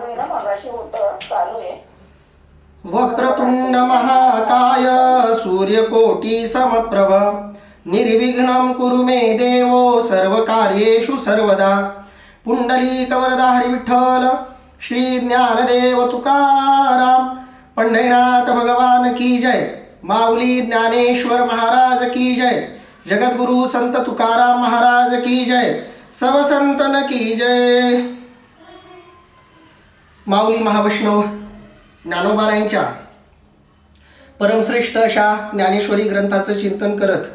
आहे ना, मगाशी होतं, चालू आहे. वक्रतुंड महाकाय सूर्यकोटी समप्रभ निर्विघ्नं कुरु मे देवो सर्वकार्येषु सर्वदा. पुंडलीकवरदा हरी विठ्ठल श्री ज्ञानदेव तुकाराम. पंढरीनाथ भगवान की जय. माऊली ज्ञानेश्वर महाराज की जय. जगद्गुरु संत तुकाराम महाराज की जय. सब संतन की जय. माऊली महावैष्णव ज्ञानोबारायांच्या परमश्रेष्ठ अशा ज्ञानेश्वरी ग्रंथाचं चिंतन करत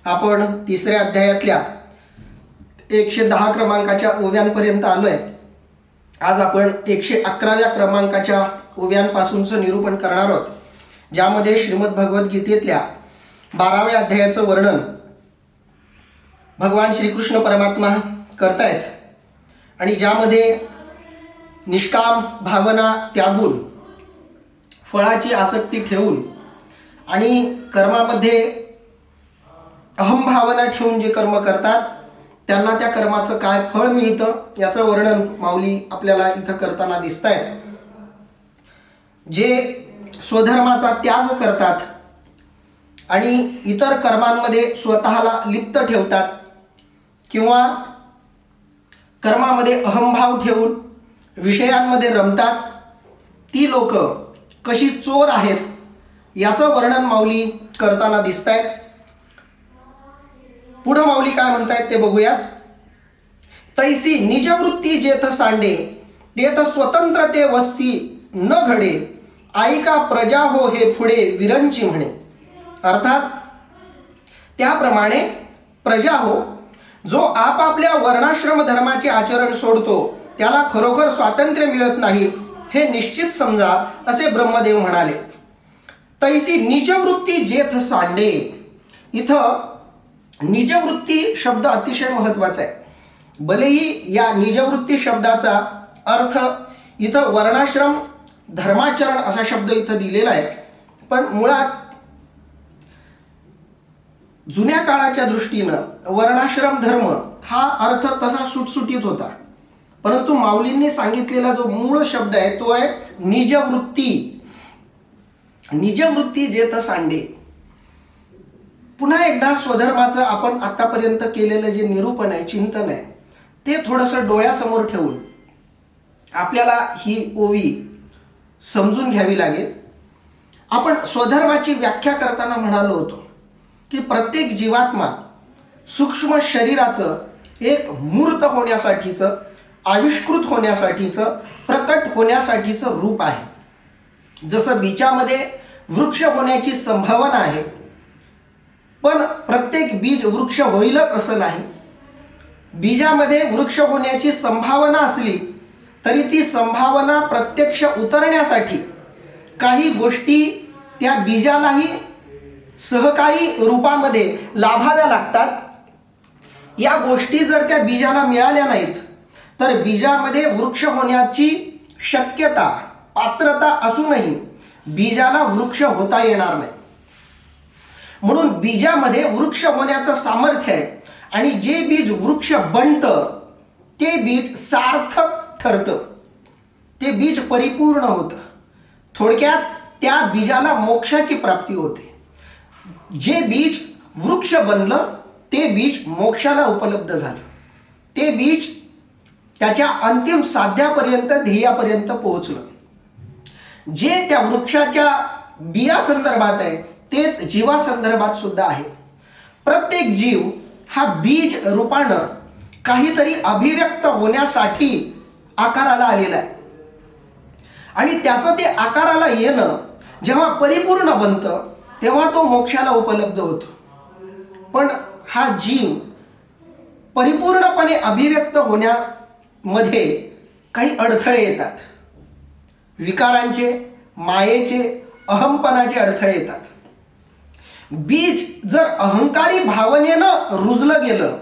आपण तिसऱ्या अध्यायातल्या 110 क्रमांकाच्या ओव्यांपर्यंत आलोय. आज आपण 111व्या क्रमांकाच्या ओव्यांपासूनचं निरूपण करणार आहोत, ज्यामध्ये श्रीमद भगवद्गीतेतल्या 12व्या अध्यायाचं वर्णन भगवान श्रीकृष्ण परमात्मा करतायत आणि ज्यामध्ये निष्काम भावना त्यागून, फळाची आसक्ती ठेवून आणि कर्मामध्ये अहंभावना ठेवून जे कर्म करतात त्यांना त्या कर्माचं काय फळ मिळतं याचं वर्णन माऊली आपल्याला इथं करताना दिसत आहेत. जे स्वधर्माचा त्याग करतात आणि इतर कर्मांमध्ये स्वतःला लिप्त ठेवतात किंवा कर्मामध्ये अहंभाव ठेवून विषयांमध्ये रमतात, ती लोक कशी चोर आहेत याचं वर्णन माऊली करताना दिसत आहेत. पुढं माऊली काय म्हणतायत ते बघूया. तैसी निजवृत्ती जेथ सांडे तेथ स्वतंत्र ते वस्ती न घडे. ऐका प्रजा हो हे पुढे विरंची म्हणे. अर्थात त्याप्रमाणे प्रजा हो, जो आपापल्या वर्णाश्रम धर्माचे आचरण सोडतो त्याला खरोखर स्वातंत्र्य मिळत नाही हे निश्चित समजा, असे ब्रह्मदेव म्हणाले. तैसी निजवृत्ती जेथ सांडे. इथं निजवृत्ती शब्द अतिशय महत्त्वाचा आहे. भलेही या निजवृत्ती शब्दाचा अर्थ इथं वर्णाश्रम धर्माचरण असा शब्द इथं दिलेला आहे, पण मुळात जुन्या काळाच्या दृष्टीनं वर्णाश्रम धर्म हा अर्थ तसा सुटसुटीत होता, परंतु माऊलींनी सांगितलेला जो मूळ शब्द आहे तो आहे निजवृत्ती. निजवृत्ती जेथ सांडे. पुन्हा एकदा स्वधर्माचं आपण आतापर्यंत केलेलं जे निरूपण आहे, चिंतन आहे, ते थोडंसं डोळ्यासमोर ठेवून आपल्याला ही ओवी समजून घ्यावी लागेल. आपण स्वधर्माची व्याख्या करताना म्हणालो होतो की प्रत्येक जीवात्मा सूक्ष्म शरीराचं एक मूर्त होण्यासाठीचं, आविष्कृत होण्यासाठीचं, प्रकट होण्यासाठीचं रूप आहे. जसं बीजामध्ये वृक्ष होण्याची संभावना आहे, पण प्रत्येक बीज वृक्ष होईलच असं नाही. बीजामध्ये वृक्ष होण्याची संभावना असली तरी ती संभावना प्रत्यक्ष उतरण्यासाठी काही गोष्टी त्या बीजालाही सहकारी रूपामध्ये लाभाव्या लागतात. या गोष्टी जर त्या बीजाला मिळाल्या नाहीत तर बीजामध्ये वृक्ष होण्याची शक्यता, पात्रता असूनही बीजाला वृक्ष होता येणार नाही. म्हणून बीजामध्ये वृक्ष होण्याचं सामर्थ्य आहे आणि जे बीज वृक्ष बनतं ते बीज सार्थक ठरतं, ते बीज परिपूर्ण होतं. थोडक्यात त्या बीजाला मोक्षाची प्राप्ती होते. जे बीज वृक्ष बनलं ते बीज मोक्षाला उपलब्ध झालं, ते बीज त्याच्या अंतिम साध्यापर्यंत, ध्येयापर्यंत पोहोचलं. जे त्या वृक्षाच्या बिया संदर्भात आहे तेच जीवासंदर्भात सुद्धा आहे. प्रत्येक जीव हा बीज रूपानं काहीतरी अभिव्यक्त होण्यासाठी आकाराला आलेला आहे आणि त्याचं ते आकाराला येणं जेव्हा परिपूर्ण बनतं तेव्हा तो मोक्षाला उपलब्ध होतो. पण हा जीव परिपूर्णपणे अभिव्यक्त होण्यामध्ये काही अडथळे येतात. विकारांचे, मायेचे, अहंपणाचे अडथळे येतात. बीज जर अहंकारी भावनेनं रुजलं गेलं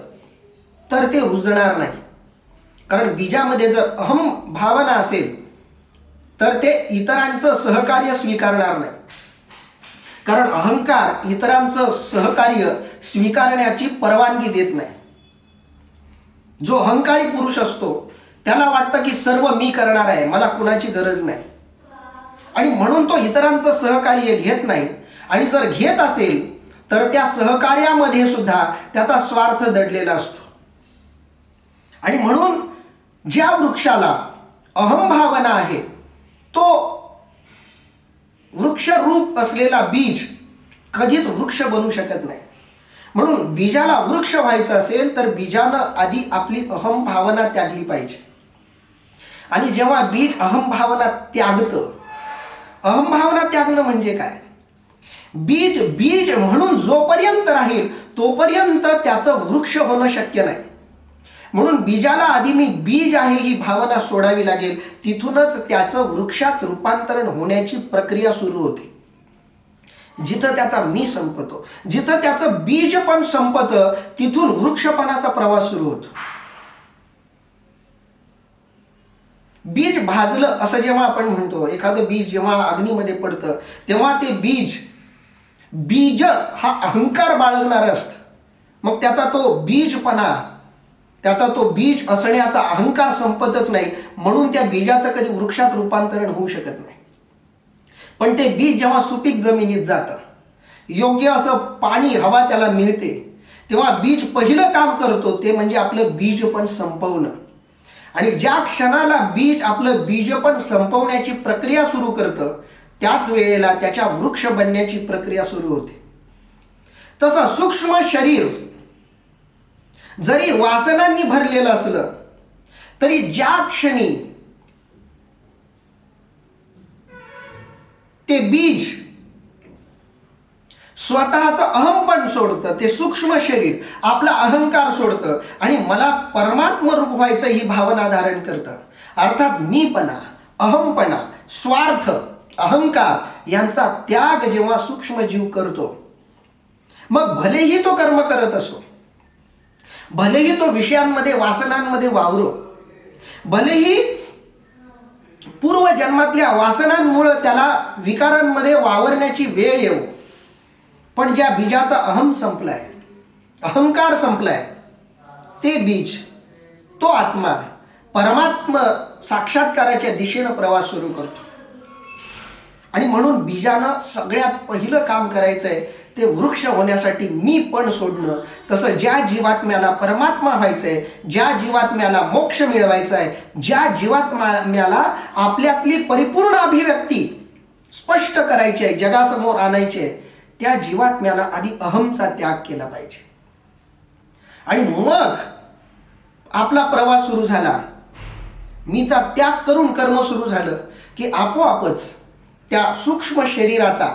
तर ते रुजणार नाही, कारण बीजामध्ये जर अहम भावना असेल तर ते इतरांचं सहकार्य स्वीकारणार नाही, कारण अहंकार इतरांचं सहकार्य स्वीकारण्याची परवानगी देत नाही. जो अहंकारी पुरुष असतो त्याला वाटतं की सर्व मी करणार आहे, मला कुणाची गरज नाही, आणि म्हणून तो इतरांचं सहकार्य घेत नाही. आणि जर घेत असेल तर त्या सहकार्यामध्ये सुद्धा त्याचा स्वार्थ दडलेला असतो. आणि म्हणून ज्या वृक्षाला अहंभावना आहे तो वृक्षरूप असलेला बीज कधीच वृक्ष बनू शकत नाही. म्हणून बीजाला वृक्ष व्हायचं असेल तर बीजानं आधी आपली अहंभावना त्यागली पाहिजे. आणि जेव्हा बीज अहंभावना त्यागतं, अहंभावना त्यागणं म्हणजे काय? बीज बीज म्हणून जोपर्यंत राहील तोपर्यंत त्याचं वृक्ष होणं शक्य नाही. म्हणून बीजाला आधी मी बीज आहे ही भावना सोडावी लागेल, तिथूनच त्याचं वृक्षात रूपांतरण होण्याची प्रक्रिया सुरू होते. जिथं त्याचा मी संपतो, जिथं त्याचं बीज पण संपतं, तिथून वृक्षपणाचा प्रवास सुरू होतो. बीज भाजलं असं जेव्हा आपण म्हणतो, एखादं बीज जेव्हा अग्नीमध्ये पडतं तेव्हा ते बीज हा अहंकार बाळगणारं असतं. मग त्याचा तो बीजपणा, त्याचा तो बीज असण्याचा अहंकार संपतच नाही. म्हणून त्या बीजाचं कधी वृक्षात रूपांतरण होऊ शकत नाही. पण ते बीज जेव्हा सुपीक जमिनीत जातं, योग्य असं पाणी हवा त्याला मिळते, तेव्हा बीज पहिलं काम करतो ते म्हणजे आपलं बीज पण संपवणं. आणि ज्या क्षणाला बीज आपलं बीज पण संपवण्याची प्रक्रिया सुरू करतं त्याच वेळेला त्याच्या वृक्ष बनण्याची प्रक्रिया सुरू होते. तसं सूक्ष्म शरीर जरी वासनांनी भरलेलं असलं तरी ज्या क्षणी ते बीज स्वतःचं अहंपण सोडतं, ते सूक्ष्म शरीर आपला अहंकार सोडतं आणि मला परमात्म रूप व्हायचं ही भावना धारण करतं. अर्थात मीपणा, अहंपणा, स्वार्थ, अहंकार यांचा त्याग जेव्हा सूक्ष्म जीव करतो, मग भलेही तो कर्म करत असो, भलेही तो विषयांमध्ये वासनांमध्ये वावरो, भलेही पूर्वजन्मातल्या वासनांमुळे त्याला विकारांमध्ये वावरण्याची वेळ येऊ, पण ज्या बीजाचा अहम संपलाय, अहंकार संपलाय, ते बीज, तो आत्मा परमात्मा साक्षात्काराच्या दिशेनं प्रवास सुरू करतो. आणि म्हणून बीजानं सगळ्यात पहिलं काम करायचंय ते वृक्ष होण्यासाठी मी पण सोडणं. तसं ज्या जीवात्म्याला परमात्मा व्हायचंय, ज्या जीवात्म्याला मोक्ष मिळवायचा आहे, ज्या जीवात्म्याला आपल्यातली परिपूर्ण अभिव्यक्ती स्पष्ट करायची आहे, जगासमोर आणायची आहे, त्या जीवात्म्याला आधी अहमचा त्याग केला पाहिजे. आणि मग आपला प्रवास सुरू झाला, मीचा त्याग करून कर्म सुरू झालं की आपोआपच त्या सूक्ष्म शरीराचा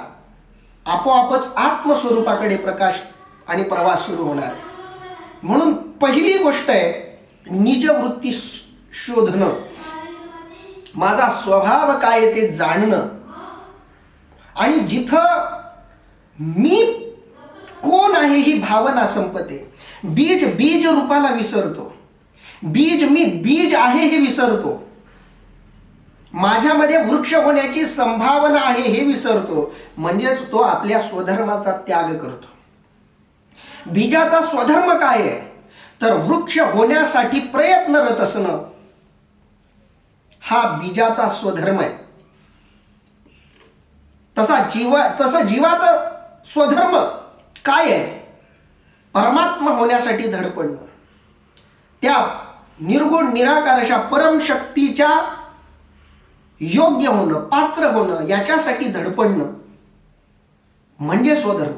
आपोआपच आत्मस्वरूपाकडे प्रकाश आणि प्रवास सुरू होणार. म्हणून पहिली गोष्ट आहे निजवृत्ती शोधणं, माझा स्वभाव काय ते जाणणं. आणि जिथं मी कोण आहे ही भावना संपते, बीज बीज रूपाला विसरतो, बीज मी बीज आहे हे विसरतो, माझ्यामध्ये वृक्ष होण्याची संभावना आहे हे विसरतो. म्हणजेच तो आपल्या स्वधर्माचा त्याग करतो. बीजाचा स्वधर्म काय आहे तर वृक्ष होण्यासाठी प्रयत्नरत असणं, हा बीजाचा स्वधर्म आहे. तसं जीवाचा स्वधर्म काय आहे? परमात्मा होण्यासाठी धडपडणं, त्या निर्गुण निराकार अशा परमशक्तीच्या योग्य होणं, पात्र होणं, याच्यासाठी धडपडणं म्हणजे स्वधर्म.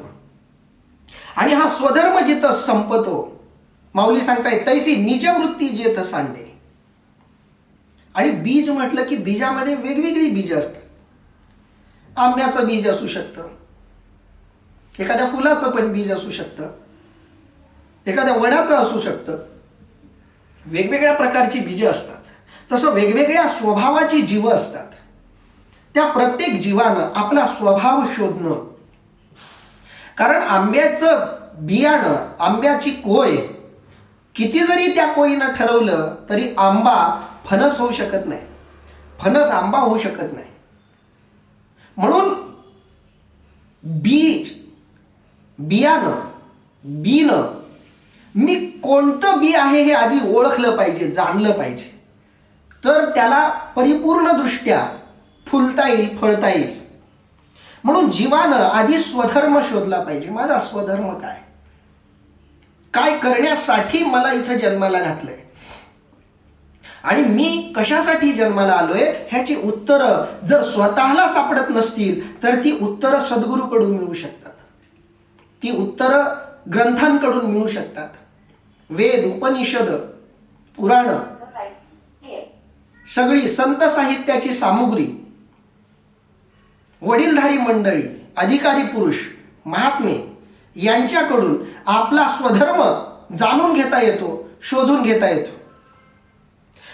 आणि हा स्वधर्म जिथं संपतो, माऊली सांगताय तैसी निजवृत्ती जेथ सांडे. आणि बीज म्हटलं की बीजामध्ये वेगवेगळी बीज असतात. आंब्याचं बीज असू शकतं, एखाद्या फुलाचं पण बीज असू शकतं, एखाद्या वडाचं असू शकतं. वेगवेगळ्या प्रकारची बीजं असतात. तसं वेगवेगळ्या स्वभावाची जीव असतात. त्या प्रत्येक जीवानं आपला स्वभाव शोधणं. कारण आंब्याचं बियाणं, आंब्याची कोय किती जरी त्या कोयीनं ठरवलं तरी आंबा फणस होऊ शकत नाही, फणस आंबा होऊ शकत नाही. म्हणून बीज, बियाणं, बीनं मी कोणतं बी आहे हे आधी ओळखलं पाहिजे, जाणलं पाहिजे. तर त्याला परिपूर्ण दृष्ट्या फुलता येईल, फळता येईल. म्हणून जीवानं आधी स्वधर्म शोधला पाहिजे. माझा स्वधर्म काय, काय करण्यासाठी मला इथं जन्माला घातलंय आणि मी कशासाठी जन्माला आलोय ह्याची उत्तरं जर स्वतःला सापडत नसतील तर ती उत्तरं सद्गुरूकडून मिळू शकतात, ती उत्तरं ग्रंथांकडून मिळू शकतात. वेद, उपनिषद, पुराण, सगळी संत साहित्याची सामुग्री, वडीलधारी मंडळी, अधिकारी पुरुष, महात्मे यांच्याकडून आपला स्वधर्म जाणून घेता येतो, शोधून घेता येतो.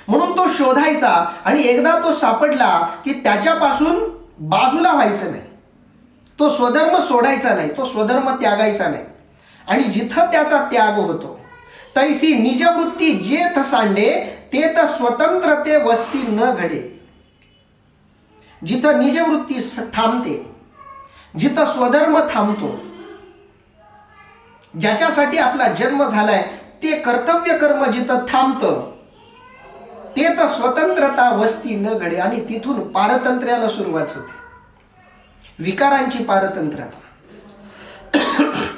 म्हणून तो शोधायचा आणि एकदा तो सापडला की त्याच्यापासून बाजूला व्हायचं नाही, तो स्वधर्म सोडायचा नाही, तो स्वधर्म त्यागायचा नाही. आणि जिथं त्याचा त्याग होतो तैसी निजवृत्ती जेथ सांडे तेथ स्वतंत्रते वस्ती न घडे. जिथं निजवृत्ती थांबते, जिथं स्वधर्म थांबतो, ज्याच्यासाठी आपला जन्म झालाय ते कर्तव्य कर्म जिथं थांबतं ते तर स्वतंत्रता वस्ती न घडे. आणि तिथून पारतंत्र्याला सुरुवात होते. विकारांची पारतंत्रता,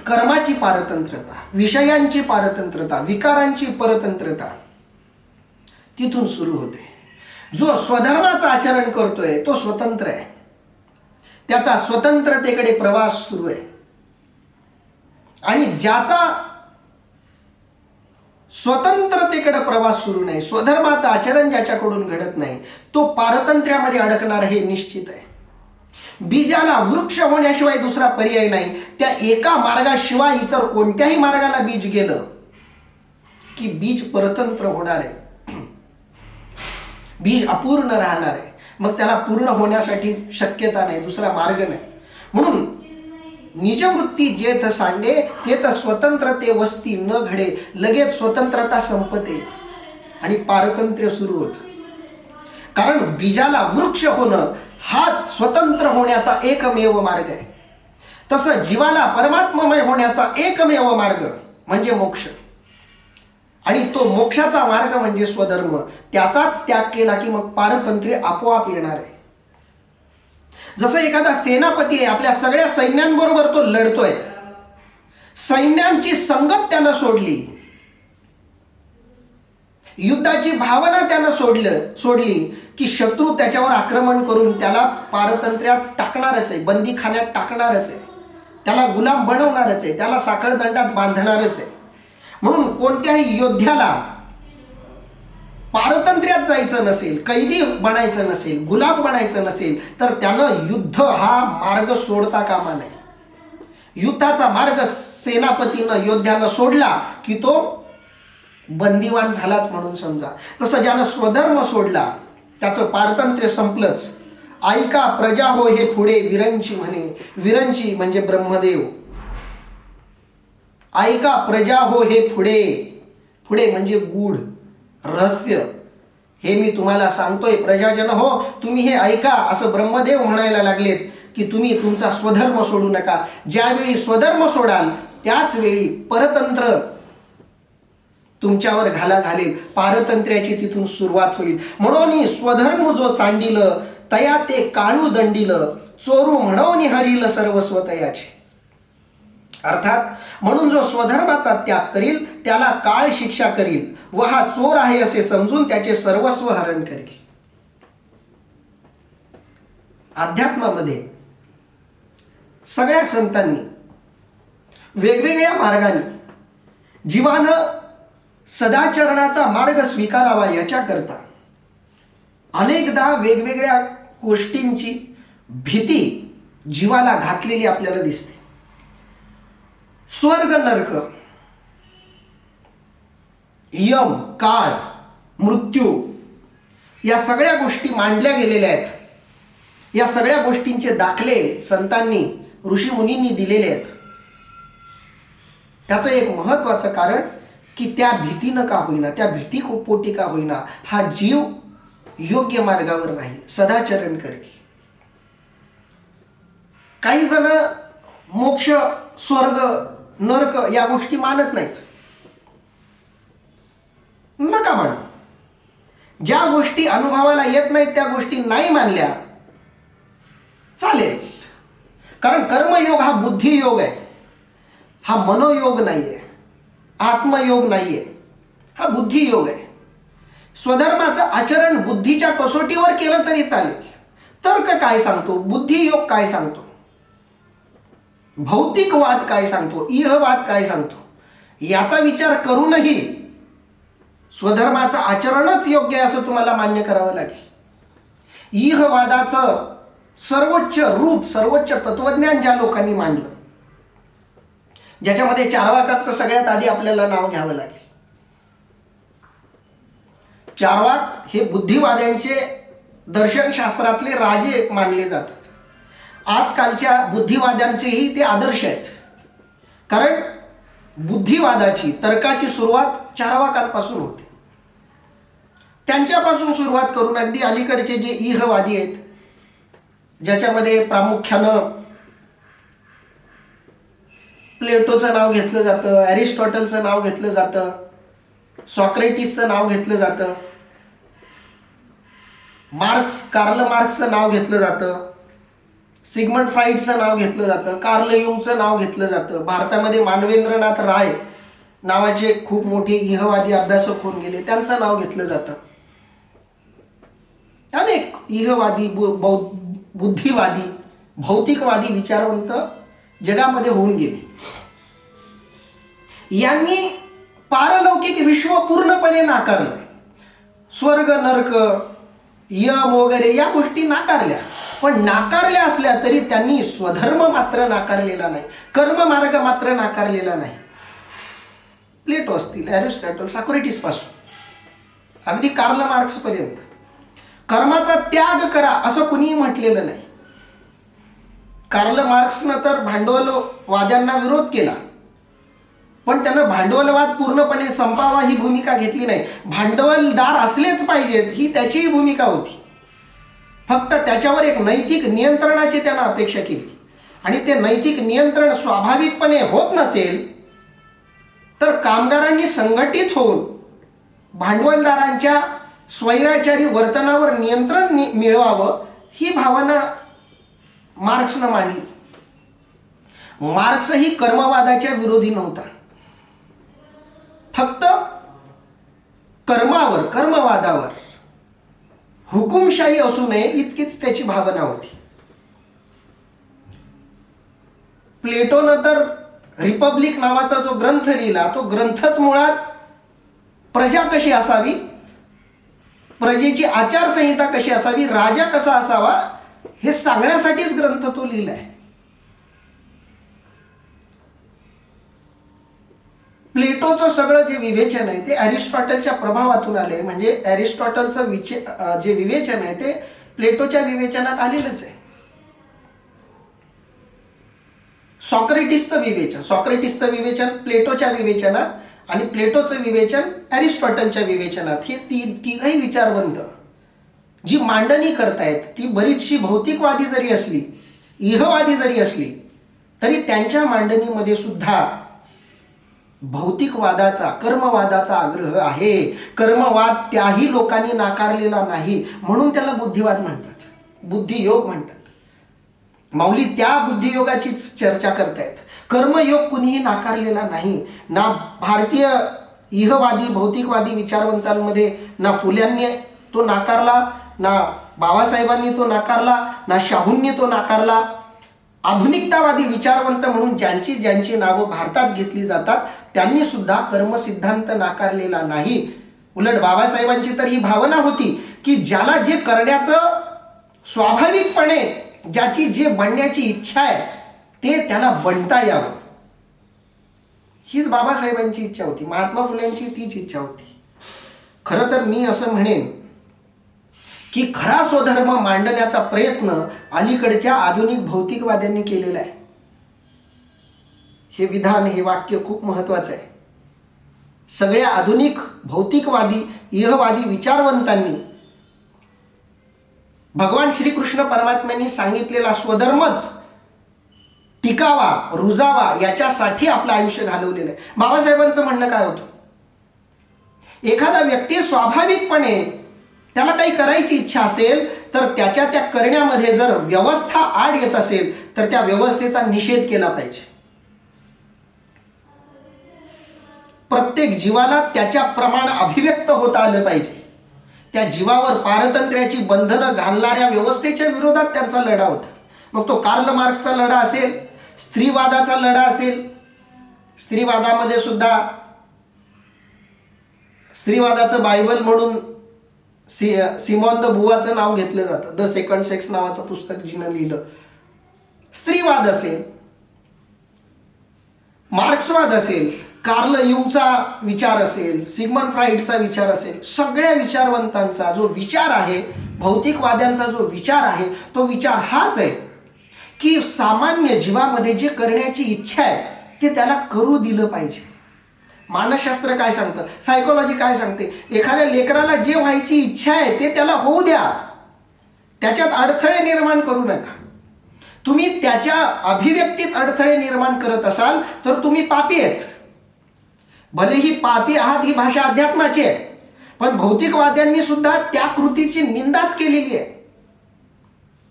कर्माची पारतंत्रता, विषयांची पारतंत्रता, विकारांची परतंत्रता तिथून सुरू होते. जो स्वधर्माचं आचरण करतोय तो स्वतंत्र आहे, त्याचा स्वतंत्रतेकडे प्रवास सुरू आहे. आणि ज्याचा स्वतंत्रतेकडे प्रवास सुरू नाही, स्वधर्माचं आचरण ज्याच्याकडून घडत नाही, तो पारतंत्र्यामध्ये अडकणार हे निश्चित आहे. बीजाला वृक्ष होण्याशिवाय दुसरा पर्याय नाही. त्या एका मार्गाशिवाय इतर कोणत्याही मार्गाला बीज गेलं की बीज परतंत्र होणार आहे, बीज अपूर्ण राहणार आहे. मग त्याला पूर्ण होण्यासाठी शक्यता नाही, दुसरा मार्ग नाही. म्हणून निजवृत्ती जेथ सांडे तेथ स्वतंत्रते वस्ती न घडे. लगेच स्वतंत्रता संपते आणि पारतंत्र्य सुरू होत. कारण बीजाला वृक्ष होणं हाच स्वतंत्र होण्याचा एकमेव मार्ग आहे. तसं जीवाला परमात्ममय होण्याचा एकमेव मार्ग म्हणजे मोक्ष. आणि तो मोक्षाचा मार्ग म्हणजे स्वधर्म. त्याचाच त्याग केला की मग पारतंत्र्य आपोआप येणार आहे. जसं एखादा सेनापती आहे, आपल्या सगळ्या सैन्यांबरोबर तो लढतोय, सैन्यांची संगत त्यानं सोडली, युद्धाची भावना त्यानं सोडली की शत्रू त्याच्यावर आक्रमण करून त्याला पारतंत्र्यात टाकणारच आहे, बंदीखान्यात टाकणारच आहे, त्याला गुलाम बनवणारच आहे, त्याला साखळदंडात बांधणारच आहे. म्हणून कोणत्याही योद्ध्याला पारतंत्र्यात जायचं नसेल, कैदी बनायचं नसेल, गुलाम बनायचं नसेल तर त्यानं युद्ध हा मार्ग सोडता कामा नये. युद्धाचा मार्ग सेनापतीनं, योद्ध्यानं सोडला की तो बंदिवान झालाच म्हणून समजा. तसं ज्यानं स्वधर्म सोडला त्याचं पारतंत्र्य संपलंच. ऐका प्रजा हो हे पुढे विरंची म्हणे. विरंची म्हणजे ब्रह्मदेव. ऐका प्रजा हो हे पुढे. पुढे म्हणजे गूढ रहस्य. हे मी तुम्हाला सांगतोय प्रजाजन हो, तुम्ही हे ऐका, असं ब्रह्मदेव म्हणायला लागलेत की तुम्ही तुमचा स्वधर्म सोडू नका. ज्यावेळी स्वधर्म सोडाल त्याच वेळी परतंत्र तुमच्यावर घाला घालेल, पारतंत्र्याची तिथून सुरुवात होईल. म्हणून स्वधर्म जो सांडिल तया ते काळू दंडिल, चोरू म्हणून हरिल सर्वस्व तयाचे. अर्थात म्हणून जो स्वधर्माचा त्याग करील त्याला काळ शिक्षा करील व हा चोर आहे असे समजून त्याचे सर्वस्व हरण करील. अध्यात्मामध्ये सगळ्या संतांनी वेगवेगळ्या मार्गाने जीवानं सदाचरणाचा मार्ग स्वीकारावा याच्याकरता अनेकदा वेगवेगळ्या गोष्टींची भीती जीवाला घातलेली आपल्याला दिसते. स्वर्ग नरक, यम, काळ, मृत्यू या सगळ्या गोष्टी मांडल्या गेलेल्या आहेत. या सगळ्या गोष्टींचे दाखले संतांनी, ऋषीमुनींनी दिलेले आहेत. त्याचं एक महत्वाचं कारण की त्या भीतीनं का होईना, त्या भीती पोटी का होईना हा जीव योग्य मार्गावर राहील, सदाचरण करेल. काही जण मोक्ष, स्वर्ग, नरक या गोष्टी मानत नाहीत. नका मानू. ज्या गोष्टी अनुभवाला येत नाहीत त्या गोष्टी नाही मानल्या चालेल, कारण कर्मयोग हा बुद्धियोग आहे, हा मनोयोग नाहीये, आत्मयोग नाहीये, हा बुद्धियोग आहे. स्वधर्माचं आचरण बुद्धीच्या कसोटीवर केलं तरी चालेल. तर्क काय सांगतो, बुद्धियोग काय सांगतो, भौतिकवाद काय सांगतो, इहवाद काय सांगतो, याचा विचार करूनही स्वधर्माचं आचरणच योग्य आहे असं तुम्हाला मान्य करावं लागेल. इहवादाचं सर्वोच्च रूप, सर्वोच्च तत्वज्ञान ज्या लोकांनी मांडलं, ज्याच्यामध्ये चार्वाकाचं सगळ्यात आधी आपल्याला नाव घ्यावं लागेल. चार्वाक हे बुद्धिवाद्यांचे दर्शनशास्त्रातले राजे मानले जातात. आजकालच्या बुद्धिवाद्यांचेही ते आदर्श आहेत, कारण बुद्धिवादाची, तर्काची सुरुवात चार्वाकांपासून होते. त्यांच्यापासून सुरुवात करून अगदी अलीकडचे जे इहवादी आहेत, ज्याच्यामध्ये प्रामुख्यानं प्लेटोचं नाव घेतलं जातं, ॲरिस्टॉटलचं नाव घेतलं जातं, सॉक्रेटिसचं नाव घेतलं जातं, कार्ल मार्क्सचं नाव घेतलं जातं, सिग्मंड फ्राईडचं नाव घेतलं जातं, कार्ल युंगचं नाव घेतलं जातं. भारतामध्ये मानवेंद्रनाथ राय नावाचे खूप मोठे इहवादी अभ्यासक होऊन गेले, त्यांचं नाव घेतलं जातं. अनेक इहवादी, बुद्धिवादी, भौतिकवादी विचारवंत जगामध्ये होऊन गेले. यांनी पारलौकिक विश्व पूर्णपणे नाकारलं. स्वर्ग, नरक, यम वगैरे या गोष्टी नाकारल्या, पण नाकारल्या असल्या तरी त्यांनी स्वधर्म मात्र नाकारलेला नाही, कर्ममार्ग मात्र नाकारलेला नाही. प्लेटो असतील, ॲरिस्टॉटल, सॉक्रेटिस पासून अगदी कार्ल मार्क्स पर्यंत कर्माचा त्याग करा असं कुणीही म्हटलेलं नाही. कार्ल मार्क्सनं तर भांडवलवाद्यांना विरोध केला, पण त्यानं भांडवलवाद पूर्णपणे संपावा ही भूमिका घेतली नाही. भांडवलदार असलेच पाहिजेत ही त्याचीही भूमिका होती. फक्त त्याच्यावर एक नैतिक नियंत्रणाची त्यानं अपेक्षा केली, आणि ते नैतिक नियंत्रण स्वाभाविकपणे होत नसेल तर कामगारांनी संघटित होऊन भांडवलदारांच्या स्वैराचारी वर्तनावर नियंत्रण मिळवावं ही भावना मार्क्सनं मांडली. मार्क्स ही कर्मवादाच्या विरोधी नव्हता, फक्त कर्मावर, कर्मवादावर हुकुमशाही असू नये इतकीच त्याची भावना होती. प्लेटोनं तर रिपब्लिक नावाचा जो ग्रंथ लिहिला, तो ग्रंथच मुळात प्रजा कशी असावी, प्रजेची आचारसंहिता कशी असावी, राजा कसा असावा हे सांगण्यासाठीच ग्रंथ तो लिहिलाय. प्लेटोचं सगळं जे विवेचन आहे ते ॲरिस्टॉटलच्या प्रभावातून आले. म्हणजे ॲरिस्टॉटलचं जे विवेचन आहे ते प्लेटोच्या विवेचनात आलेलंच आहे. सॉक्रेटिसचं विवेचन प्लेटोच्या विवेचनात, आणि प्लेटोचं विवेचन ॲरिस्टॉटलच्या विवेचनात. हे तिघही विचारवंत जी मांडणी करतायत ती बरीचशी भौतिकवादी जरी असली, इहवादी जरी असली, तरी त्यांच्या मांडणीमध्ये सुद्धा भौतिकवादाचा, कर्मवादाचा आग्रह आहे. कर्मवाद त्याही लोकांनी नाकारलेला नाही, म्हणून त्याला बुद्धिवाद म्हणतात, बुद्धियोग म्हणतात. माऊली त्या बुद्धियोगाचीच चर्चा करतायत. कर्मयोग कुणीही नाकारलेला नाही. ना भारतीय इहवादी, भौतिकवादी विचारवंतांमध्ये ना फुल्यांनी तो नाकारला, ना बाबासाहेबांनी तो नाकारला, ना शाहूंनी तो नाकारला. आधुनिकतावादी विचारवंत म्हणून ज्यांची नावं भारतात घेतली जातात त्यांनी सुद्धा कर्मसिद्धांत नाकारलेला नाही. उलट बाबासाहेबांची तर ही भावना होती की ज्याला जे करण्याचं स्वाभाविकपणे, ज्याची जे बनण्याची इच्छा आहे ते त्याला बनता यावं, हीच बाबासाहेबांची इच्छा होती. महात्मा फुलेंची तीच इच्छा होती. खरं तर मी असं म्हणेन की खरा स्वधर्म मांडण्याचा प्रयत्न अलीकडच्या आधुनिक भौतिकवाद्यांनी केलेला आहे. हे विधान, हे वाक्य खूप महत्वाचं आहे. सगळ्या आधुनिक भौतिकवादी, इहवादी विचारवंतांनी भगवान श्रीकृष्ण परमात्म्यांनी सांगितलेला स्वधर्मच टिकावा, रुजावा याच्यासाठी आपलं आयुष्य घालवलेलं आहे. बाबासाहेबांचं म्हणणं काय होतं? एखादा व्यक्ती स्वाभाविकपणे त्याला काही करायची इच्छा असेल तर त्याच्या त्या करण्यामध्ये जर व्यवस्था आड येत असेल तर त्या व्यवस्थेचा निषेध केला पाहिजे. प्रत्येक जीवाला त्याच्या प्रमाण अभिव्यक्त होता आलं पाहिजे. त्या जीवावर पारतंत्र्याची बंधनं घालणाऱ्या व्यवस्थेच्या विरोधात त्यांचा लढा होता. मग तो कार्ल मार्क्सचा लढा असेल, स्त्रीवादाचा लढा असेल. स्त्रीवादामध्ये सुद्धा स्त्रीवादाचं बायबल म्हणून सिमॉन द बुवाचं नाव घेतलं जातं. द सेकंड सेक्स नावाचं पुस्तक जिनं लिहिलं. स्त्रीवाद असेल, मार्क्सवाद असेल, कार्ल युंगचा विचार असेल, सिग्मंड फ्राईडचा विचार असेल, सगळ्या विचारवंतांचा जो विचार आहे, भौतिकवाद्यांचा जो विचार आहे, तो विचार हाच आहे की सामान्य जीवामध्ये जे करण्याची इच्छा आहे ते त्याला करू दिलं पाहिजे. मानसशास्त्र काय सांगतं, सायकोलॉजी काय सांगते, एखाद्या लेकराला जे व्हायची इच्छा आहे ते त्याला होऊ द्या, त्याच्यात अडथळे निर्माण करू नका. तुम्ही त्याच्या अभिव्यक्तीत अडथळे निर्माण करत असाल तर तुम्ही पापी आहेत. भलेही पापी आहात ही भाषा अध्यात्माची आहे, पण भौतिकवाद्यांनी सुद्धा त्या कृतीची निंदाच केलेली आहे.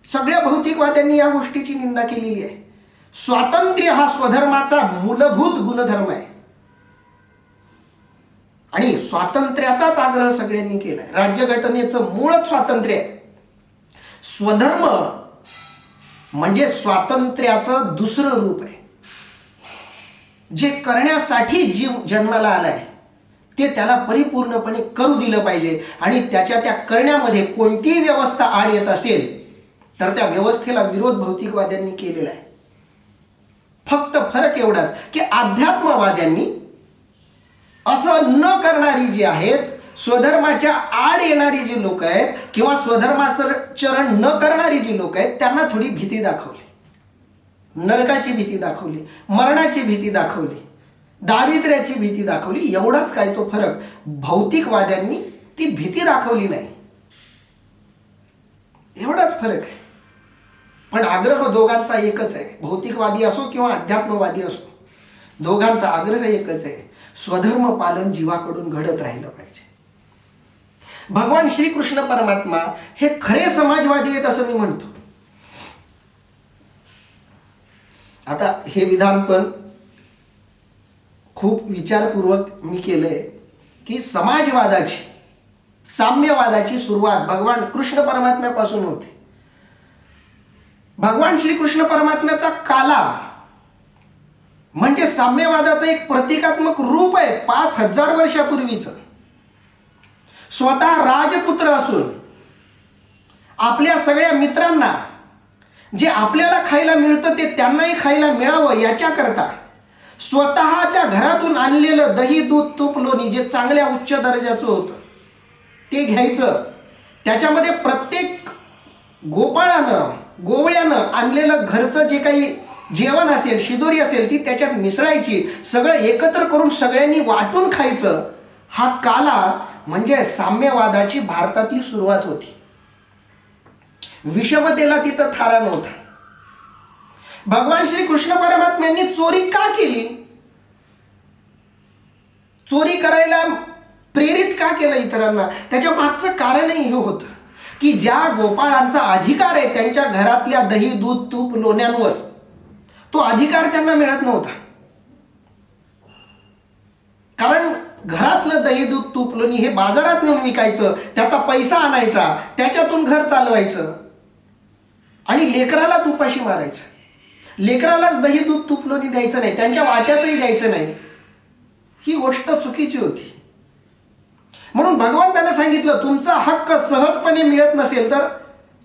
सगळ्या भौतिकवाद्यांनी या गोष्टीची निंदा केलेली आहे. स्वातंत्र्य हा स्वधर्माचा मूलभूत गुणधर्म आहे आणि स्वातंत्र्याचाच आग्रह सगळ्यांनी केलाय. राज्यघटनेचं मूळच स्वातंत्र्य आहे. स्वधर्म म्हणजे स्वातंत्र्याचं दुसरं रूप आहे. जे करण्यासाठी जीव जन्माला आलाय ते त्याला परिपूर्णपणे करू दिलं पाहिजे आणि त्याच्या त्या करण्यामध्ये कोणतीही व्यवस्था आड येत असेल तर त्या व्यवस्थेला विरोध भौतिकवाद्यांनी केलेला आहे. फक्त फरक एवढाच की अध्यात्मवाद्यांनी असं न करणारी जी आहेत, स्वधर्माच्या आड येणारी जी लोक आहेत किंवा स्वधर्माचं चरण न करणारी जी लोक आहेत त्यांना थोडी भीती दाखवली. नरकाची भीती दाखवली, मरणाची भीती दाखवली, दारिद्र्याची भीती दाखवली. एवढाच काय तो फरक. भौतिकवाद्यांनी ती भीती दाखवली नाही. एवढाच फरक आहे. पण आग्रह दोघांचा एकच आहे. भौतिकवादी असो किंवा अध्यात्मवादी असो, दोघांचा आग्रह एकच आहे. स्वधर्म पालन जीवाकडून घडत राहिलं पाहिजे. भगवान श्रीकृष्ण परमात्मा हे खरे समाजवादी आहेत असं मी म्हणतो. आता हे विधान पण खूप विचारपूर्वक मी केलंय की समाजवादाची, साम्यवादाची सुरुवात भगवान कृष्ण परमात्म्यापासून होते. भगवान श्रीकृष्ण परमात्म्याचा काला म्हणजे साम्यवादाचं एक प्रतिकात्मक रूप आहे. 5000 वर्षापूर्वीचं. स्वतः राजपुत्र असून आपल्या सगळ्या मित्रांना जे आपल्याला खायला मिळतं ते त्यांनाही खायला मिळावं याच्याकरता स्वतःच्या घरातून आणलेलं दही, दूध, तूप, लोणी जे चांगल्या उच्च दर्जाचं होतं ते घ्यायचं. त्याच्यामध्ये प्रत्येक गोपाळानं, गोवळ्यानं आणलेलं घरचं जे काही जेवण असेल, शिदोरी असेल ती त्याच्यात मिसळायची. सगळं एकत्र करून सगळ्यांनी वाटून खायचं. हा काला म्हणजे साम्यवादाची भारतातली सुरुवात होती. विषमतेला तिथं थारा नव्हता. भगवान श्री कृष्ण परमात्म्यांनी चोरी का केली? चोरी करायला प्रेरित का केलं इतरांना? त्याच्या मागचं कारणही हे होतं की ज्या गोपाळांचा अधिकार आहे त्यांच्या घरातल्या दही, दूध, तूप, लोण्यांवर, तो अधिकार त्यांना मिळत नव्हता. कारण घरातलं दही, दूध, तूप, लोणी हे बाजारात नेऊन विकायचं, त्याचा पैसा आणायचा, त्याच्यातून घर चालवायचं आणि लेकरालाच उपाशी मारायचं. लेकरालाच दही, दूध, तूप, लोणी द्यायचं नाही, त्यांच्या वाट्याचंही द्यायचं नाही. ही गोष्ट चुकीची होती. म्हणून भगवंतानं सांगितलं तुमचा हक्क सहजपणे मिळत नसेल तर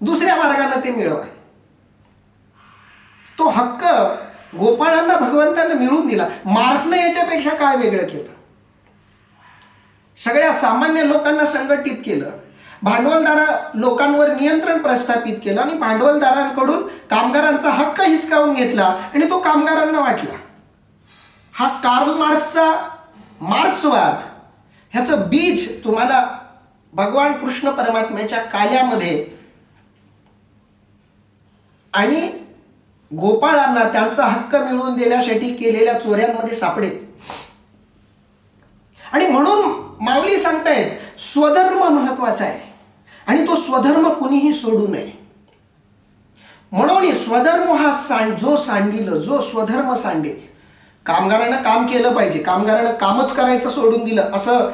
दुसऱ्या मार्गाने ते मिळवा. तो हक्क गोपाळांना भगवंतानं मिळवून दिला. मार्क्सनं याच्यापेक्षा काय वेगळं केलं? सगळ्या सामान्य लोकांना संघटित केलं, भांडवलदार लोकांवर नियंत्रण प्रस्थापित केलं आणि भांडवलदारांकडून कामगारांचा हक्क हिसकावून घेतला आणि तो कामगारांना वाटला. हा कार्ल मार्क्सचा मार्क्सवाद, ह्याचं बीज तुम्हाला भगवान कृष्ण परमात्म्याच्या काल्यामध्ये आणि गोपाळांना त्यांचा हक्क मिळवून देण्यासाठी केलेल्या चोऱ्यांमध्ये सापडेल. आणि म्हणून माऊली सांगतायत स्वधर्म महत्वाचा आहे. आणि तो स्वधर्म कुणीही सोडू नये. म्हणून स्वधर्म हा जो सांडिल, जो स्वधर्म सांडेल. कामगारांना काम केलं पाहिजे, कामगारांना कामच करायचं सोडून दिलं असं